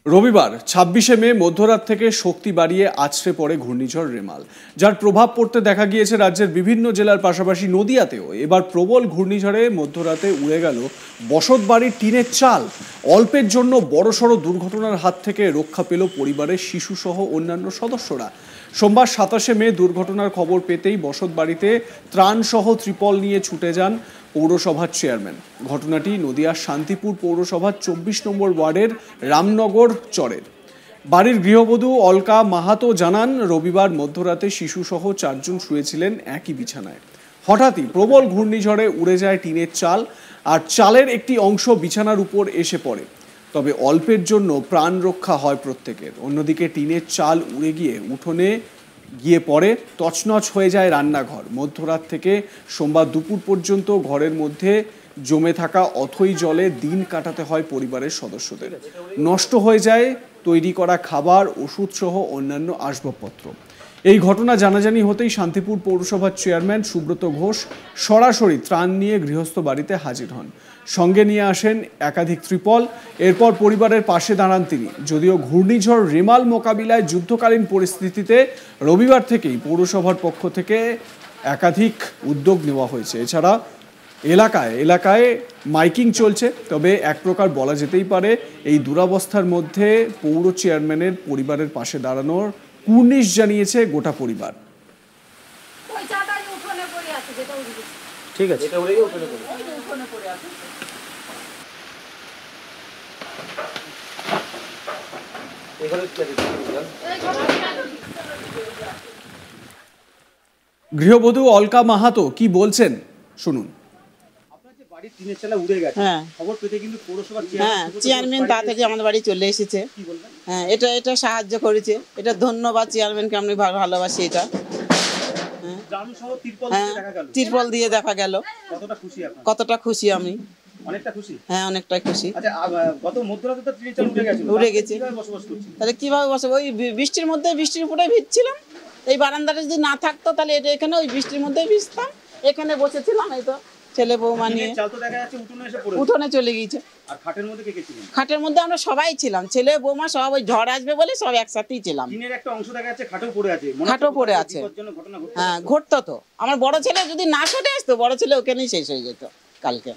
রবিবার ২৬শে মে মধ্যরাত থেকে শক্তি বাড়িয়ে আছড়ে পড়ে ঘূর্ণিঝড় রেমাল, যার প্রভাব পড়তে দেখা গিয়েছে রাজ্যের বিভিন্ন জেলার পাশাপাশি নদিয়াতেও। এবার প্রবল ঘূর্ণিঝড়ে মধ্যরাতে উড়ে গেল বসতবাড়ির টিনের চাল। অল্পের জন্য বড়সড় দুর্ঘটনার হাত থেকে রক্ষা পেল পরিবারের শিশুসহ অন্যান্য সদস্যরা। সোমবার ২৭শে মে দুর্ঘটনার খবর পেতেই বসতবাড়িতে ত্রাণসহ ত্রিপল নিয়ে ছুটে যান পৌরসভার চেয়ারম্যান। ঘটনাটি নদিয়ার শান্তিপুর পৌরসভার ২৪ নম্বর ওয়ার্ডের রামনগর চরের। বাড়ির গৃহবধূ অলকা মাহাতো জানান, রবিবার মধ্যরাতে শিশুসহ ৪ জন শুয়েছিলেন একই বিছানায়। হঠাৎই প্রবল ঘূর্ণিঝড়ে উড়ে যায় টিনের চাল, আর চালের একটি অংশ বিছানার উপর এসে পড়ে। তবে অল্পের জন্য প্রাণ রক্ষা হয় প্রত্যেকের। অন্যদিকে টিনের চাল উড়ে গিয়ে উঠোনে গিয়ে পড়ে, তছনছ হয়ে যায় রান্নাঘর। মধ্যরাত থেকে সোমবার দুপুর পর্যন্ত ঘরের মধ্যে জমে থাকা অথই জলে দিন কাটাতে হয় পরিবারের সদস্যদের। নষ্ট হয়ে যায় তৈরি করা খাবার, ওষুধ সহ অন্যান্য আসবাবপত্র। এই ঘটনা জানাজানি হতেই শান্তিপুর পৌরসভার চেয়ারম্যান সুব্রত ঘোষ সরাসরি ত্রাণ নিয়ে গৃহস্থ বাড়িতে হাজির হন। সঙ্গে নিয়ে আসেন একাধিক ত্রিপল। এরপর পরিবারের পাশে দাঁড়ান তিনি। যদিও ঘূর্ণিঝড় রেমাল মোকাবিলায় যুদ্ধকালীন পরিস্থিতিতে রবিবার থেকেই পৌরসভার পক্ষ থেকে একাধিক উদ্যোগ নেওয়া হয়েছে। এছাড়া এলাকায় এলাকায় মাইকিং চলছে। তবে এক প্রকার বলা যেতেই পারে, এই দুরবস্থার মধ্যে পৌর চেয়ারম্যানের পরিবারের পাশে দাঁড়ানোর কুর্নিশ জানিয়েছে গোটা পরিবার। ঠিক আছে, গৃহবধূ অলকা মাহাতো কি বলছেন শুনুন। চেয়ারম্যান তাড়াতাড়ি আমাদের বাড়ি চলে এসেছে। হ্যাঁ, এটা সাহায্য করেছে। এটা ধন্যবাদ চেয়ারম্যানকে, আমি ভালোবাসি এটা। তিরপল দিয়ে দেখা গেল। কতটা খুশি আমি, হ্যাঁ অনেকটাই খুশি। উড়ে গেছে, তাহলে কিভাবে বসবো? ওই বৃষ্টির মধ্যে, বৃষ্টির উপরে ভিজছিলাম। এই বারান্দাটা যদি না থাকতো তাহলে এটা এখানে ওই বৃষ্টির মধ্যে ভিজতাম। এখানে বসেছিলাম, এই তো ছেলে বৌমা নিয়ে উঠোনে চলে গিয়েছে। খাটের মধ্যে আমরা সবাই ছিলাম, ছেলে বৌমা সব। ওই ঝড় আসবে বলে সব একসাথেই ছিলাম। খাটও পড়ে আছে। হ্যাঁ, ঘটতো তো। আমার বড় ছেলে যদি না সরে আসতো, বড় ছেলে ওখানেই শেষ হয়ে যেত কালকে।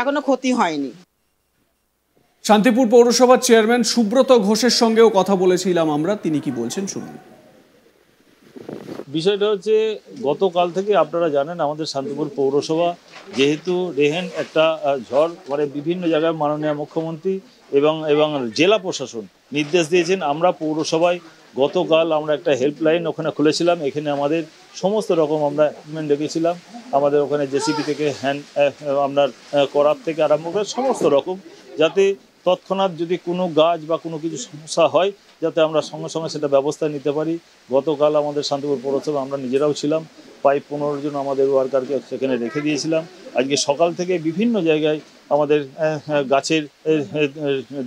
এখনো ক্ষতি হয়নি। শান্তিপুর পৌরসভার চেয়ারম্যান সুব্রত ঘোষের সঙ্গেও কথা বলেছিলাম আমরা। তিনি কি বলছেন শুনুন। বিষয়টা হচ্ছে, গতকাল থেকে আপনারা জানেন আমাদের শান্তিপুর পৌরসভা যেহেতু রেহেন একটা ঝড়, মানে বিভিন্ন জায়গায় মাননীয় মুখ্যমন্ত্রী এবং জেলা প্রশাসন নির্দেশ দিয়েছেন। আমরা পৌরসভায় গতকাল আমরা একটা হেল্পলাইন ওখানে খুলেছিলাম। এখানে আমাদের সমস্ত রকম আমরা ইকুইপমেন্ট রেখেছিলাম। আমাদের ওখানে জেসিবি থেকে আপনার করার থেকে আরম্ভ করে সমস্ত রকম, যাতে তৎক্ষণাৎ যদি কোনো গাছ বা কোনো কিছু সমস্যা হয় যাতে আমরা সঙ্গে সঙ্গে সেটা ব্যবস্থা নিতে পারি। গতকাল আমাদের শান্তিপুর পৌরসভা আমরা নিজেরাও ছিলাম, প্রায় 15 জন আমাদের ওয়ার্কারকে সেখানে রেখে দিয়েছিলাম। আজকে সকাল থেকে বিভিন্ন জায়গায় আমাদের গাছের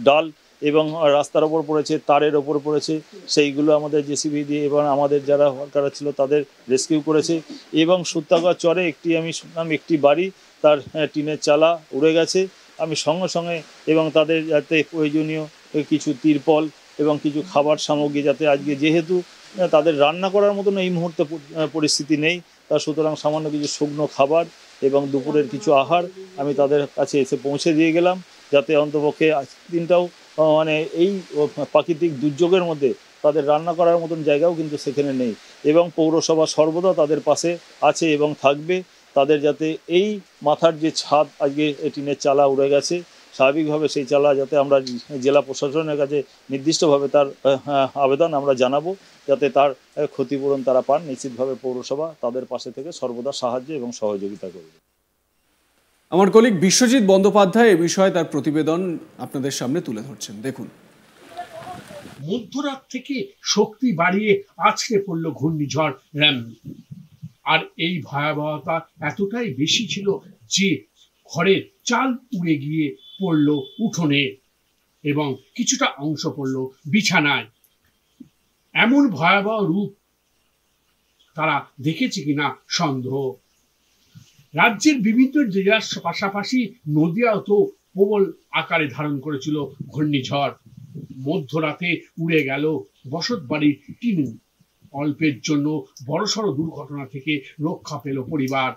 ডাল এবং রাস্তার ওপর পড়েছে, তারের ওপর পড়েছে, সেইগুলো আমাদের জেসিবি দিয়ে এবং আমাদের যারা ওয়ার্কাররা ছিল তাদের রেস্কিউ করেছে। এবং সুত্তাগড় চরে আমি শুনলাম একটি বাড়ি, তার টিনের চালা উড়ে গেছে। আমি সঙ্গে সঙ্গে এবং তাদের যাতে প্রয়োজনীয় কিছু তিরপল এবং কিছু খাবার সামগ্রী, যাতে আজকে যেহেতু তাদের রান্না করার মতন এই মুহূর্তে পরিস্থিতি নেই, তা সুতরাং সামান্য কিছু শুকনো খাবার এবং দুপুরের কিছু আহার আমি তাদের কাছে এসে পৌঁছে দিয়ে গেলাম, যাতে অন্তপক্ষে দিনটাও মানে এই প্রাকৃতিক দুর্যোগের মধ্যে তাদের রান্না করার মতন জায়গাও কিন্তু সেখানে নেই। এবং পৌরসভা সর্বদা তাদের পাশে আছে এবং থাকবে। তাদের যাতে এই মাথার যে ছাদ আজকে টিনের চালা উড়ে গেছে, স্বাভাবিকভাবে সেই চালা যাতে আমরা জেলা প্রশাসনের কাছে নির্দিষ্টভাবে তার আবেদন আমরা জানাবো, যাতে তার ক্ষতিপূরণ তারা পান। নিশ্চিতভাবে পৌরসভা তাদের পাশে থেকে সর্বদা সাহায্য এবং সহযোগিতা করবে। আমার কলিগ বিশ্বজিৎ বন্দ্যোপাধ্যায় এ বিষয়ে তার প্রতিবেদন আপনাদের সামনে তুলে ধরছেন, দেখুন। মধ্যরাত থেকে শক্তি বাড়িয়ে আছড়ে পড়ল ঘূর্ণিঝড় র্যাম। আর এই ভয়াবহতা এতটাই বেশি ছিল যে ঘরের চাল উড়ে গিয়ে পড়ল উঠোনে এবং কিছুটা অংশ পড়ল বিছানায়। এমন ভয়াবহ রূপ তারা দেখেছে কিনা সন্দেহ। রাজ্যের বিভিন্ন জেলার পাশাপাশি নদিয়াতেও প্রবল আকারে ধারণ করেছিল ঘূর্ণিঝড়। মধ্যরাতে উড়ে গেল বসতবাড়ির টিন। অল্পের জন্য বড়সড় দুর্ঘটনা থেকে রক্ষা পেল পরিবার।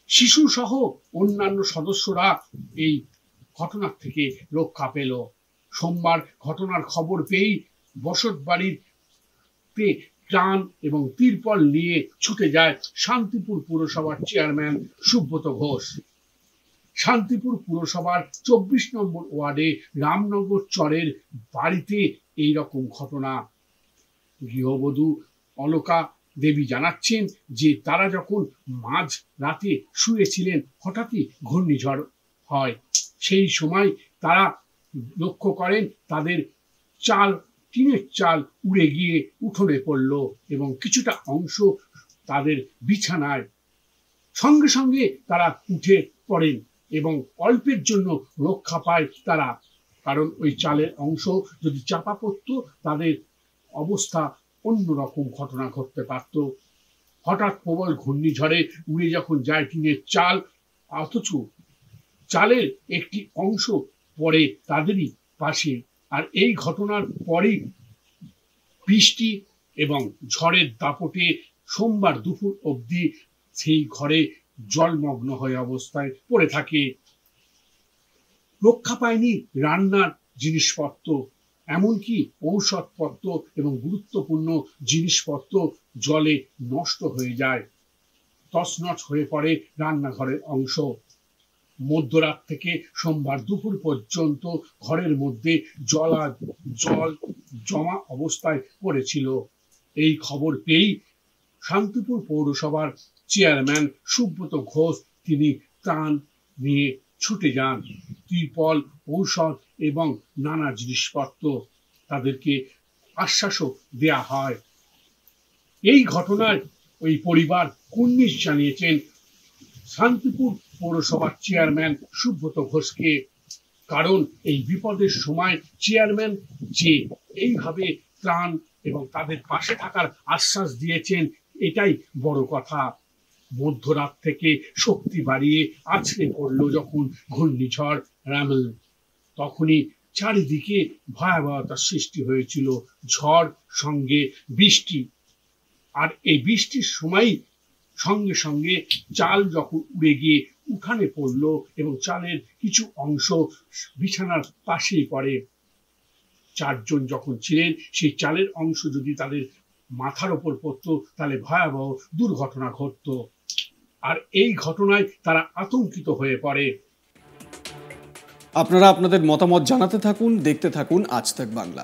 শিশু সহ অন্যান্য সদস্যরা এই ঘটনার থেকে রক্ষা পেল। সোমবার ঘটনার খবর পেয়েই বসতবাড়িতে ত্রাণ এবং তিরপল নিয়ে ছুটে যায় শান্তিপুর পুরসভার চেয়ারম্যান সুব্রত ঘোষ। শান্তিপুর পুরসভার 24 নম্বর ওয়ার্ডে রামনগর চরের বাড়িতে এই রকম ঘটনা। গৃহবধূ অলকা দেবী জানাচ্ছেন যে তারা যখন মাঝ রাতে শুয়েছিলেন হঠাৎই ঘূর্ণিঝড় হয়। সেই সময় তারা লক্ষ্য করেন তাদের টিনের চাল উড়ে গিয়ে উঠোনে পড়ল এবং কিছুটা অংশ তাদের বিছানায়। সঙ্গে সঙ্গে তারা উঠে পড়েন এবং অল্পের জন্য রক্ষা পায় তারা, কারণ ওই চালের অংশ যদি চাপা পড়তো তাদের অবস্থা অন্যরকম ঘটনা ঘটতে পারত। হঠাৎ প্রবল ঘূর্ণিঝড়ে উড়ে যখন যায় টিনের চাল, অথচ চালের একটি অংশ পড়ে তাদেরই পাশে। আর এই ঘটনার পরেই বৃষ্টি এবং ঝড়ের দাপটে সোমবার দুপুর অবধি সেই ঘরে জলমগ্ন হয়ে অবস্থায় পড়ে থাকে। রক্ষা পায়নি রান্নার জিনিসপত্র, এমনকি ঔষধপত্র এবং গুরুত্বপূর্ণ জিনিসপত্র জলে নষ্ট হয়ে যায়। তছনছ হয়ে পড়ে রান্নাঘরের অংশ। মধ্যরাত থেকে সোমবার দুপুর পর্যন্ত ঘরের মধ্যে জল জমা অবস্থায় পড়েছিল। এই খবর পেয়েই শান্তিপুর পৌরসভার চেয়ারম্যান সুব্রত ঘোষ তিনি ত্রাণ নিয়ে ছুটে যান। তিরপল, ঔষধ এবং নানা জিনিসপত্র তাদেরকে আশ্বাসও দেয়া হয়। এই ঘটনায় ওই পরিবার কুর্নিশ জানিয়েছেন শান্তিপুর পৌরসভার চেয়ারম্যান সুব্রত ঘোষকে, কারণ এই বিপদের সময় চেয়ারম্যান যে এইভাবে ত্রাণ এবং তাদের পাশে থাকার আশ্বাস দিয়েছেন, এটাই বড় কথা। মধ্যরাত থেকে শক্তি বাড়িয়ে আছড়ে পড়ল যখন ঘূর্ণিঝড় র্যামেল, তখনই চারিদিকে ভয়াবহতার সৃষ্টি হয়েছিল। ঝড় সঙ্গে বৃষ্টি, আর এই বৃষ্টির সময় সঙ্গে সঙ্গে চাল যখন উড়ে গিয়ে উঠানে পড়ল এবং চালের কিছু অংশ বিছানার পাশেই পড়ে। 4 জন যখন ছিলেন, সেই চালের অংশ যদি তাদের মাথার ওপর পড়তো তাহলে ভয়াবহ দুর্ঘটনা ঘটতো। আর এই ঘটনায় তারা আতঙ্কিত হয়ে পড়ে। আপনারা আপনাদের মতামত জানাতে থাকুন, দেখতে থাকুন আজ তাক বাংলা।